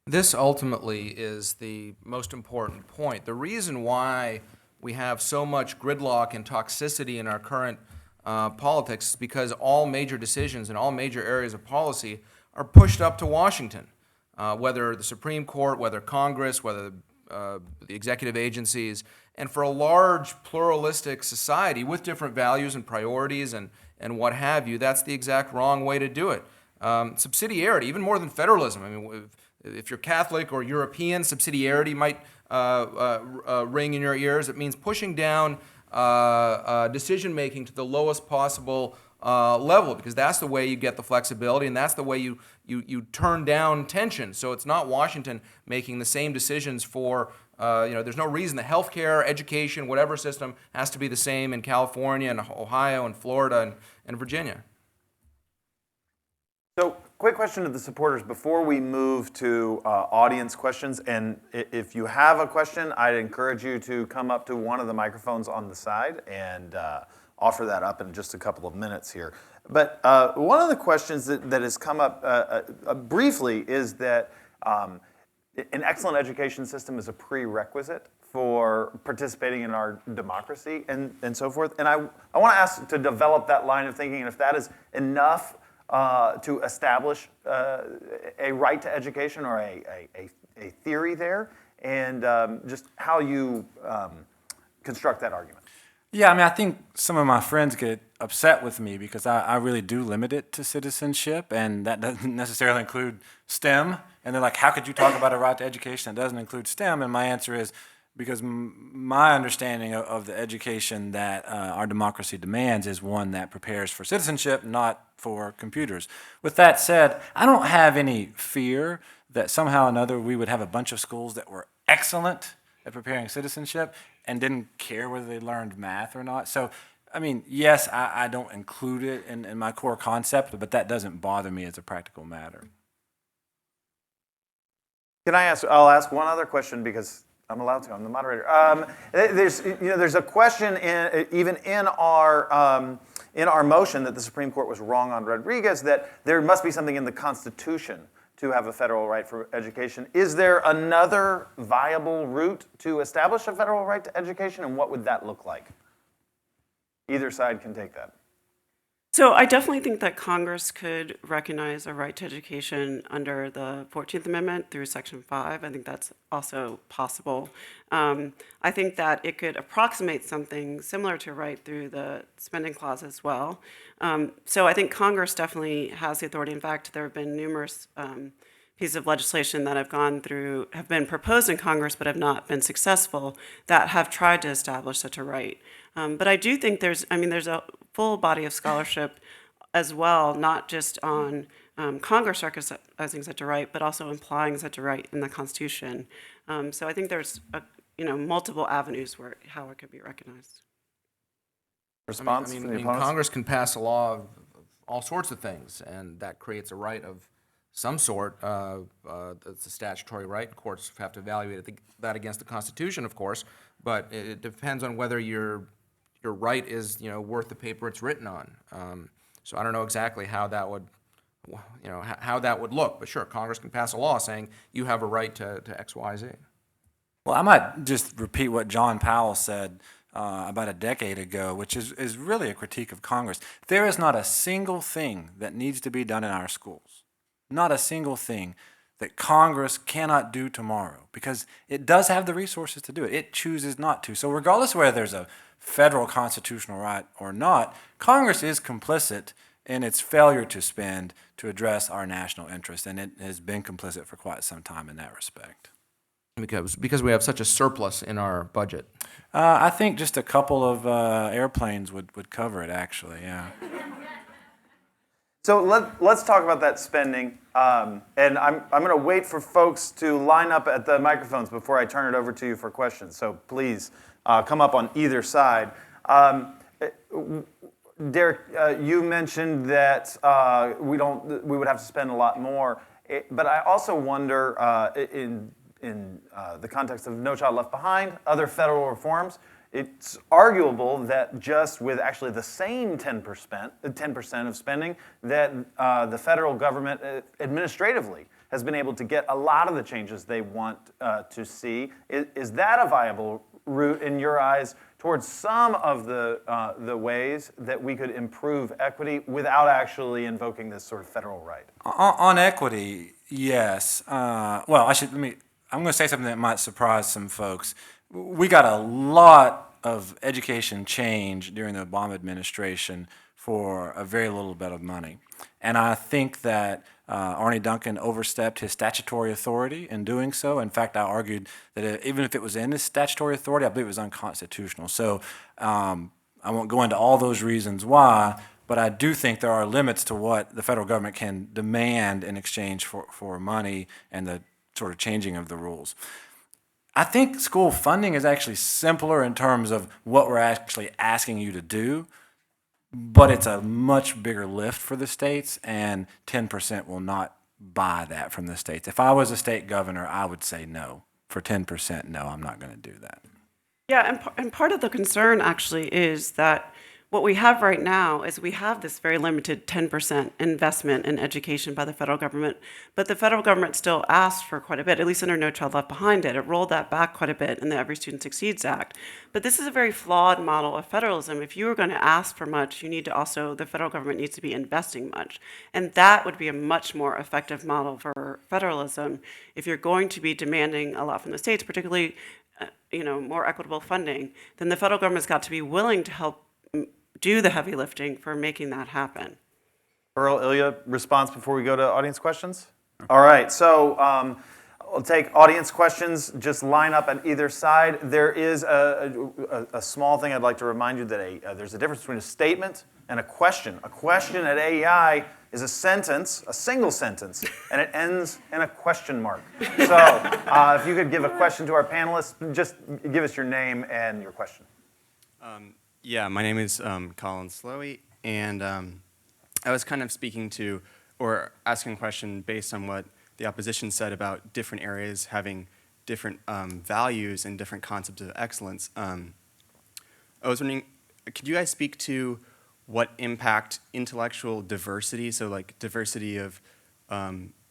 This ultimately is the most important point. The reason why we have so much gridlock and toxicity in our current politics is because all major decisions and all major areas of policy are pushed up to Washington, whether the Supreme Court, whether Congress, whether the executive agencies. And for a large pluralistic society with different values and priorities and what have you, that's the exact wrong way to do it. Subsidiarity, even more than federalism. I mean, if you're Catholic or European, subsidiarity might ring in your ears. It means pushing down decision-making to the lowest possible level, because that's the way you get the flexibility, and that's the way you turn down tension. So it's not Washington making the same decisions for, there's no reason the healthcare, education, whatever system has to be the same in California and Ohio and Florida and Virginia. So, quick question to the supporters before we move to audience questions. And if you have a question, I'd encourage you to come up to one of the microphones on the side and offer that up in just a couple of minutes here. But one of the questions that has come up briefly is that an excellent education system is a prerequisite for participating in our democracy and so forth. And I want to ask to develop that line of thinking, and if that is enough to establish a right to education or a theory there, and just how you construct that argument. Yeah, I mean, I think some of my friends get upset with me because I really do limit it to citizenship, and that doesn't necessarily include STEM. And they're like, how could you talk about a right to education that doesn't include STEM? And my answer is, because my understanding of the education that our democracy demands is one that prepares for citizenship, not for computers. With that said, I don't have any fear that somehow or another we would have a bunch of schools that were excellent at preparing citizenship and didn't care whether they learned math or not. So, I mean, yes, I don't include it in my core concept, but that doesn't bother me as a practical matter. I'll ask one other question because I'm allowed to. I'm the moderator. There's a question even in our motion that the Supreme Court was wrong on Rodriguez, that there must be something in the Constitution to have a federal right for education. Is there another viable route to establish a federal right to education, and what would that look like? Either side can take that. So I definitely think that Congress could recognize a right to education under the 14th Amendment through Section 5. I think that's also possible. I think that it could approximate something similar to a right through the spending clause as well. So I think Congress definitely has the authority. In fact, there have been numerous pieces of legislation that have been proposed in Congress but have not been successful that have tried to establish such a right. But I do think there's a full body of scholarship as well, not just on Congress recognizing such a right, but also implying such a right in the Constitution. So I think there's multiple avenues how it could be recognized. Response from the opponents? Congress can pass a law of all sorts of things, and that creates a right of some sort. It's a statutory right. Courts have to evaluate that against the Constitution, of course, but it depends on whether your right is worth the paper it's written on. So I don't know exactly how that would look, but sure, Congress can pass a law saying you have a right to X, Y, Z. Well, I might just repeat what John Powell said about a decade ago, which is really a critique of Congress. There is not a single thing that needs to be done in our schools, not a single thing that Congress cannot do tomorrow, because it does have the resources to do it. It chooses not to. So regardless of whether there's a federal constitutional right or not, Congress is complicit in its failure to spend to address our national interests, and it has been complicit for quite some time in that respect. Because we have such a surplus in our budget. I think just a couple of airplanes would cover it, actually, yeah. So let's talk about that spending, and I'm going to wait for folks to line up at the microphones before I turn it over to you for questions. So please come up on either side. Derek, you mentioned that we would have to spend a lot more, but I also wonder in the context of No Child Left Behind, other federal reforms, it's arguable that just with actually the same 10% of spending, that the federal government administratively has been able to get a lot of the changes they want to see. Is that a viable route in your eyes towards some of the ways that we could improve equity without actually invoking this sort of federal right? On equity, yes. I'm going to say something that might surprise some folks. We got a lot of education change during the Obama administration for a very little bit of money. And I think that Arne Duncan overstepped his statutory authority in doing so. In fact, I argued that even if it was in his statutory authority, I believe it was unconstitutional. So I won't go into all those reasons why, but I do think there are limits to what the federal government can demand in exchange for money and the sort of changing of the rules. I think school funding is actually simpler in terms of what we're actually asking you to do, but it's a much bigger lift for the states, and 10% will not buy that from the states. If I was a state governor, I would say no. For 10%, no, I'm not going to do that. Yeah, and part of the concern actually is that what we have right now is we have this very limited 10% investment in education by the federal government, but the federal government still asked for quite a bit, at least under No Child Left Behind it. It rolled that back quite a bit in the Every Student Succeeds Act. But this is a very flawed model of federalism. If you were going to ask for much, the federal government needs to be investing much. And that would be a much more effective model for federalism if you're going to be demanding a lot from the states, particularly more equitable funding, then the federal government's got to be willing to help do the heavy lifting for making that happen. Earl, Ilya, response before we go to audience questions? All right, so I'll take audience questions. Just line up at either side. There is a small thing I'd like to remind you that there's a difference between a statement and a question. A question at AEI is a sentence, a single sentence, and it ends in a question mark. So if you could give a question to our panelists, just give us your name and your question. Yeah, my name is Colin Slowey, and I was kind of speaking to, or asking a question based on what the opposition said about different areas having different values and different concepts of excellence. I was wondering, could you guys speak to what impact intellectual diversity, so like diversity of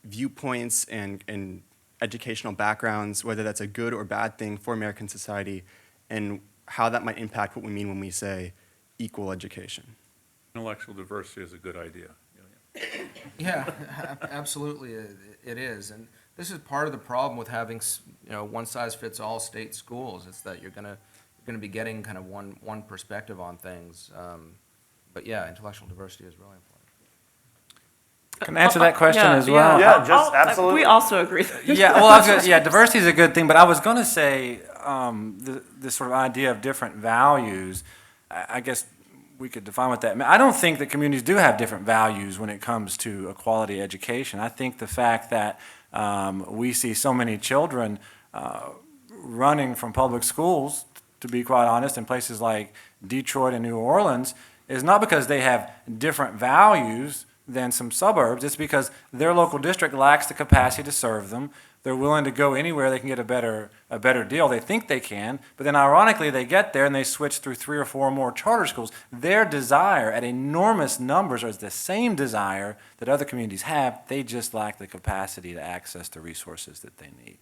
viewpoints and educational backgrounds, whether that's a good or bad thing for American society, and how that might impact what we mean when we say equal education? Intellectual diversity is a good idea. Yeah, absolutely, it is, and this is part of the problem with having one-size-fits-all state schools. It's that you're gonna be getting kind of one perspective on things. But yeah, intellectual diversity is really important. Can I answer that question Yeah, as well? Yeah, just absolutely. We also agree. Yeah, well, I was gonna, yeah, diversity is a good thing, but I was going to say this sort of idea of different values. I guess we could define what that means. I don't think that communities do have different values when it comes to a quality education. I think the fact that we see so many children running from public schools, to be quite honest, in places like Detroit and New Orleans, is not because they have different values than some suburbs. It's because their local district lacks the capacity to serve them. They're willing to go anywhere they can get a better deal. They think they can, but then ironically they get there and they switch through 3 or 4 more charter schools. Their desire at enormous numbers is the same desire that other communities have. They just lack the capacity to access the resources that they need.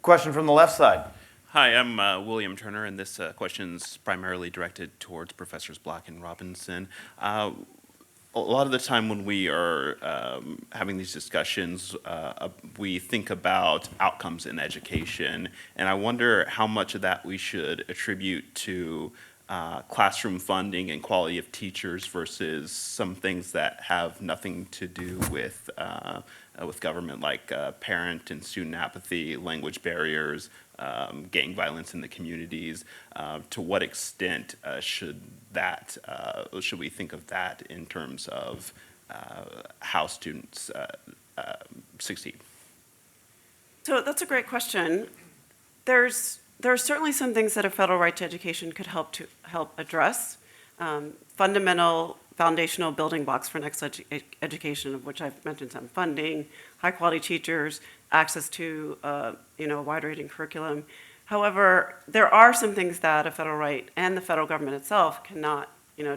Question from the left side. Hi, I'm William Turner, and this question's primarily directed towards Professors Black and Robinson. A lot of the time when we are having these discussions, we think about outcomes in education, and I wonder how much of that we should attribute to classroom funding and quality of teachers versus some things that have nothing to do with government, like parent and student apathy, language barriers, gang violence in the communities. To what extent should we think of that in terms of how students succeed? So that's a great question. There are certainly some things that a federal right to education could help address. Foundational building blocks for next education, of which I've mentioned some: funding, high quality teachers, access to a wide ranging curriculum. However, there are some things that a federal right and the federal government itself cannot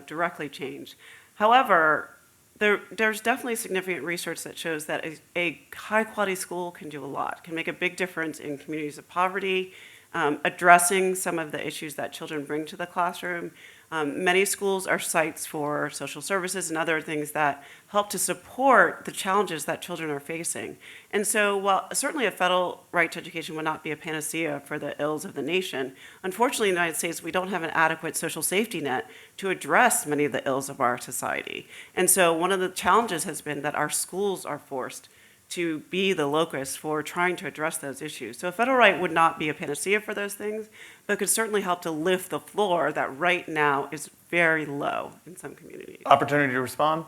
directly change. However, there's definitely significant research that shows that a high quality school can do a lot, can make a big difference in communities of poverty, addressing some of the issues that children bring to the classroom. Many schools are sites for social services and other things that help to support the challenges that children are facing. And so while certainly a federal right to education would not be a panacea for the ills of the nation, unfortunately in the United States we don't have an adequate social safety net to address many of the ills of our society. And so one of the challenges has been that our schools are forced to be the locus for trying to address those issues. So a federal right would not be a panacea for those things, but could certainly help to lift the floor that right now is very low in some communities. Opportunity to respond?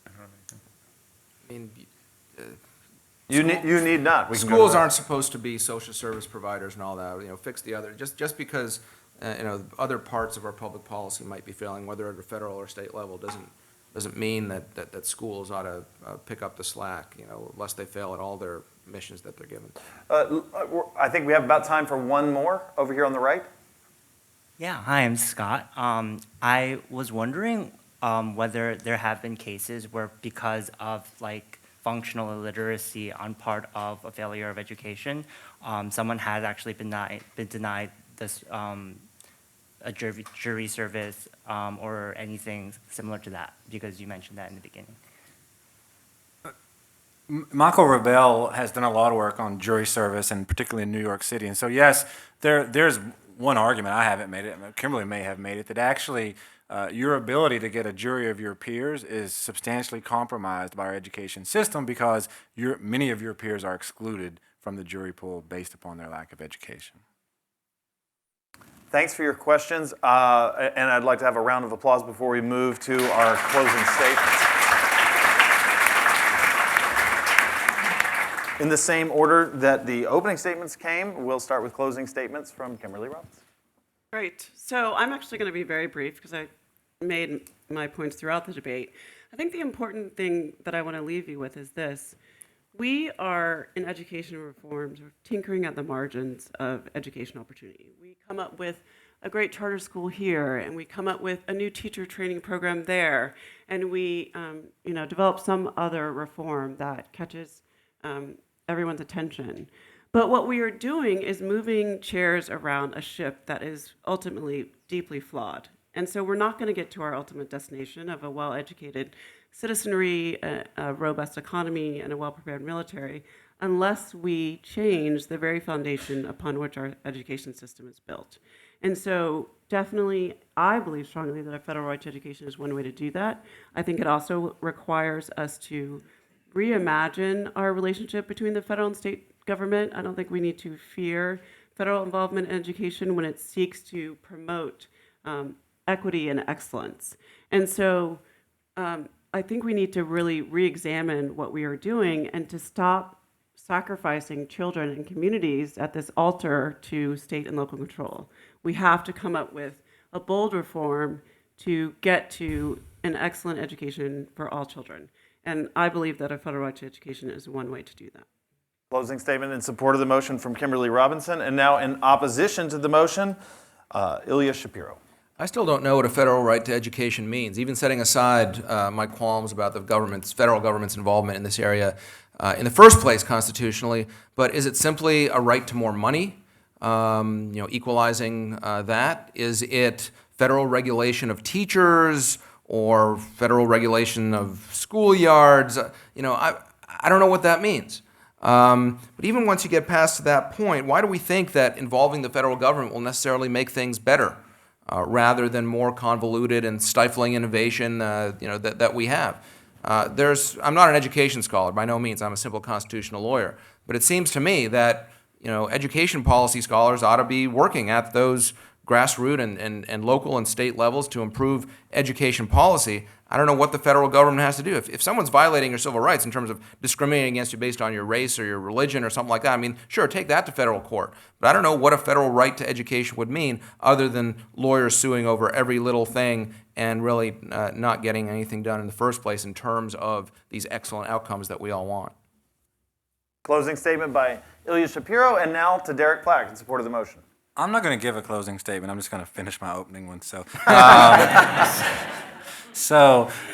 I mean, You need not. We can go to schools that. aren't supposed to be social service providers and all that. Fix the other. Just because other parts of our public policy might be failing, whether at a federal or state level, doesn't mean that schools ought to pick up the slack, lest they fail at all their missions that they're given. I think we have about time for one more over here on the right. Yeah, hi, I'm Scott. I was wondering whether there have been cases where, because of functional illiteracy on part of a failure of education, someone has actually been denied this a jury service or anything similar to that, because you mentioned that in the beginning. Michael Rebell has done a lot of work on jury service, and particularly in New York City. And so, yes, there's one argument, I haven't made it, Kimberly may have made it, that actually your ability to get a jury of your peers is substantially compromised by our education system because many of your peers are excluded from the jury pool based upon their lack of education. Thanks for your questions, and I'd like to have a round of applause before we move to our closing statements. In the same order that the opening statements came, we'll start with closing statements from Kimberly Robbins. Great. So I'm actually going to be very brief because I made my points throughout the debate. I think the important thing that I want to leave you with is this. We are, in education reforms, tinkering at the margins of education opportunity. We come up with a great charter school here, and we come up with a new teacher training program there, and we develop some other reform that catches everyone's attention. But what we are doing is moving chairs around a ship that is ultimately deeply flawed. And so we're not going to get to our ultimate destination of a well-educated citizenry, a robust economy, and a well-prepared military unless we change the very foundation upon which our education system is built. And so definitely, I believe strongly that a federal right to education is one way to do that. I think it also requires us to reimagine our relationship between the federal and state government. I don't think we need to fear federal involvement in education when it seeks to promote equity and excellence. And so I think we need to really re-examine what we are doing and to stop sacrificing children and communities at this altar to state and local control. We have to come up with a bold reform to get to an excellent education for all children. And I believe that a federal right to education is one way to do that. Closing statement in support of the motion from Kimberly Robinson. And now in opposition to the motion, Ilya Shapiro. I still don't know what a federal right to education means, even setting aside my qualms about the federal government's involvement in this area in the first place constitutionally. But is it simply a right to more money, equalizing that? Is it federal regulation of teachers or federal regulation of schoolyards? I don't know what that means. But even once you get past that point, why do we think that involving the federal government will necessarily make things better? Rather than more convoluted and stifling innovation, that we have. I'm not an education scholar, by no means. I'm a simple constitutional lawyer. But it seems to me that, education policy scholars ought to be working at those grassroots and local and state levels to improve education policy. I don't know what the federal government has to do. If someone's violating your civil rights in terms of discriminating against you based on your race or your religion or something like that, sure, take that to federal court. But I don't know what a federal right to education would mean other than lawyers suing over every little thing and really not getting anything done in the first place in terms of these excellent outcomes that we all want. Closing statement by Ilya Shapiro, and now to Derek Plack in support of the motion. I'm not going to give a closing statement. I'm just going to finish my opening one. So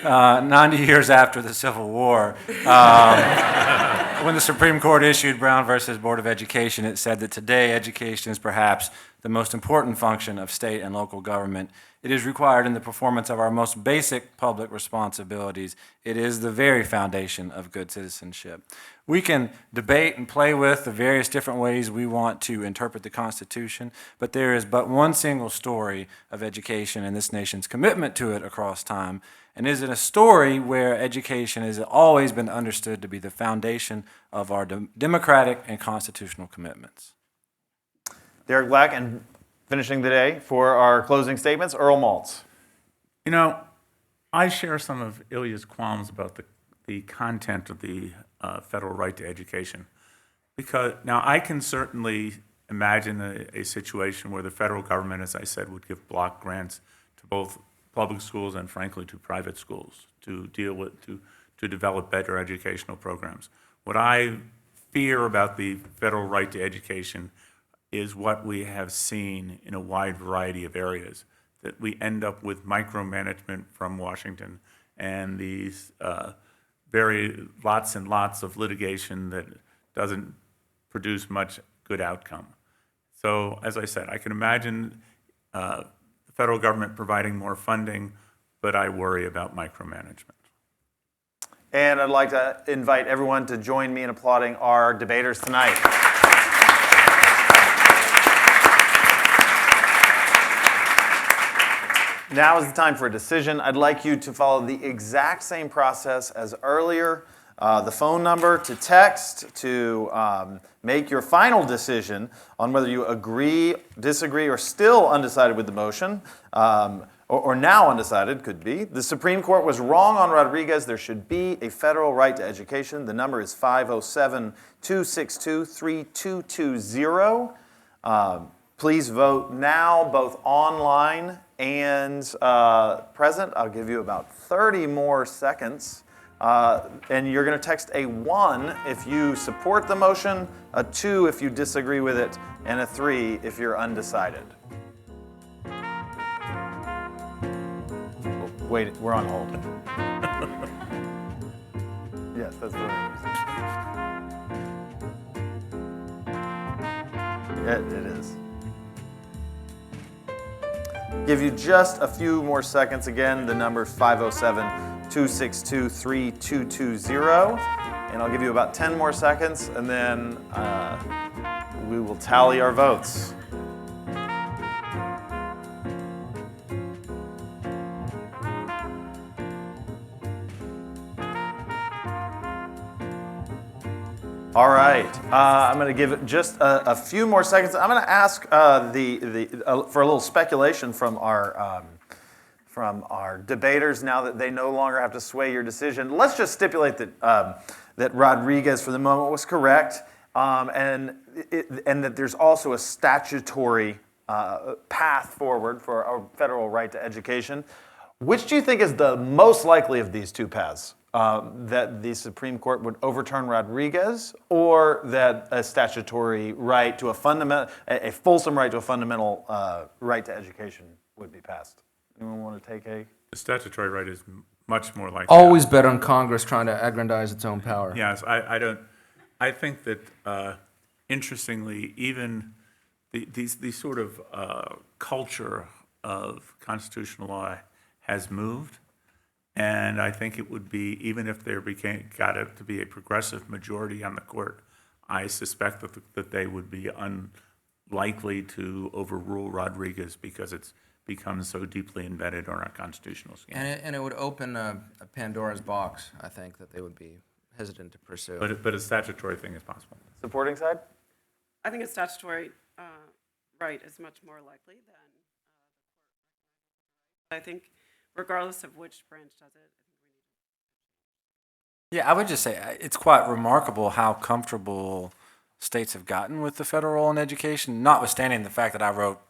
90 years after the Civil War, when the Supreme Court issued Brown versus Board of Education, it said that today education is perhaps the most important function of state and local government. It is required in the performance of our most basic public responsibilities. It is the very foundation of good citizenship. We can debate and play with the various different ways we want to interpret the Constitution, but there is but one single story of education and this nation's commitment to it across time. And is it a story where education has always been understood to be the foundation of our democratic and constitutional commitments? Derek Black, and finishing the day for our closing statements, Earl Maltz. I share some of Ilya's qualms about the content of the federal right to education. Because now I can certainly imagine a situation where the federal government, as I said, would give block grants to both public schools and frankly to private schools to deal with, to develop better educational programs. What I fear about the federal right to education is what we have seen in a wide variety of areas, that we end up with micromanagement from Washington and these lots and lots of litigation that doesn't produce much good outcome. So, as I said, I can imagine the federal government providing more funding, but I worry about micromanagement. And I'd like to invite everyone to join me in applauding our debaters tonight. Now is the time for a decision. I'd like you to follow the exact same process as earlier. The phone number to text to make your final decision on whether you agree, disagree, or still undecided with the motion, or now undecided, could be. The Supreme Court was wrong on Rodriguez. There should be a federal right to education. The number is 507-262-3220. Please vote now, both online and present. I'll give you about 30 more seconds. And you're going to text a 1 if you support the motion, a 2 if you disagree with it, and a 3 if you're undecided. Wait, we're on hold. Yes, that's what it is. It is. Give you just a few more seconds. Again, the number is 507-262-3220. And I'll give you about 10 more seconds, and then we will tally our votes. All right, I'm going to give it just a few more seconds. I'm going to ask for a little speculation from our debaters now that they no longer have to sway your decision. Let's just stipulate that Rodriguez, for the moment, was correct, and that there's also a statutory path forward for a federal right to education. Which do you think is the most likely of these two paths? That the Supreme Court would overturn Rodriguez, or that a statutory right to a fulsome right to a fundamental right to education would be passed? Anyone want to take a? The statutory right is much more likely. Always bet on Congress trying to aggrandize its own power. Yes, I don't. I think that interestingly, even these sort of culture of constitutional law has moved. And I think it would be, even if there got it to be a progressive majority on the court, I suspect that they would be unlikely to overrule Rodriguez because it's become so deeply embedded in our constitutional scheme. And it would open a Pandora's box, I think, that they would be hesitant to pursue. But a statutory thing is possible. Supporting side? I think a statutory right is much more likely than I think, regardless of which branch does it. Yeah, I would just say it's quite remarkable how comfortable states have gotten with the federal role in education, notwithstanding the fact that I wrote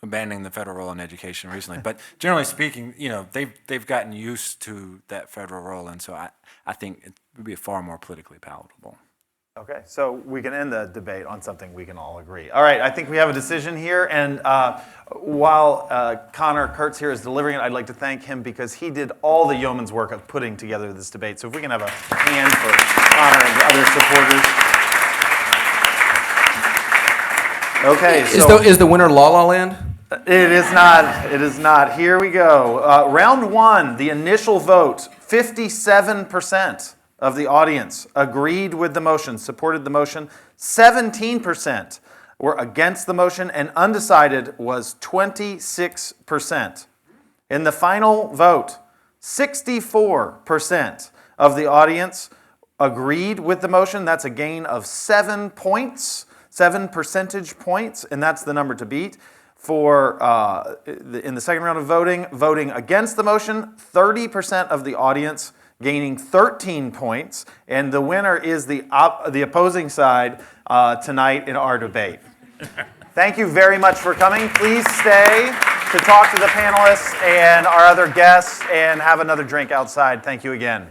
abandoning the federal role in education recently. But generally speaking, they've gotten used to that federal role, and so I think it would be far more politically palatable. Okay, so we can end the debate on something we can all agree. All right, I think we have a decision here, and while Connor Kurtz here is delivering it, I'd like to thank him because he did all the yeoman's work of putting together this debate. So if we can have a hand for Connor and the other supporters. Okay, so Is the winner La La Land? It is not. It is not. Here we go. Round one, the initial vote, 57% of the audience agreed with the motion, supported the motion. 17% were against the motion, and undecided was 26%. In the final vote, 64% of the audience agreed with the motion. That's a gain of 7 points, 7 percentage points, and that's the number to beat. For in the second round of voting against the motion, 30% of the audience gaining 13 points, and the winner is the opposing side tonight in our debate. Thank you very much for coming. Please stay to talk to the panelists and our other guests and have another drink outside. Thank you again.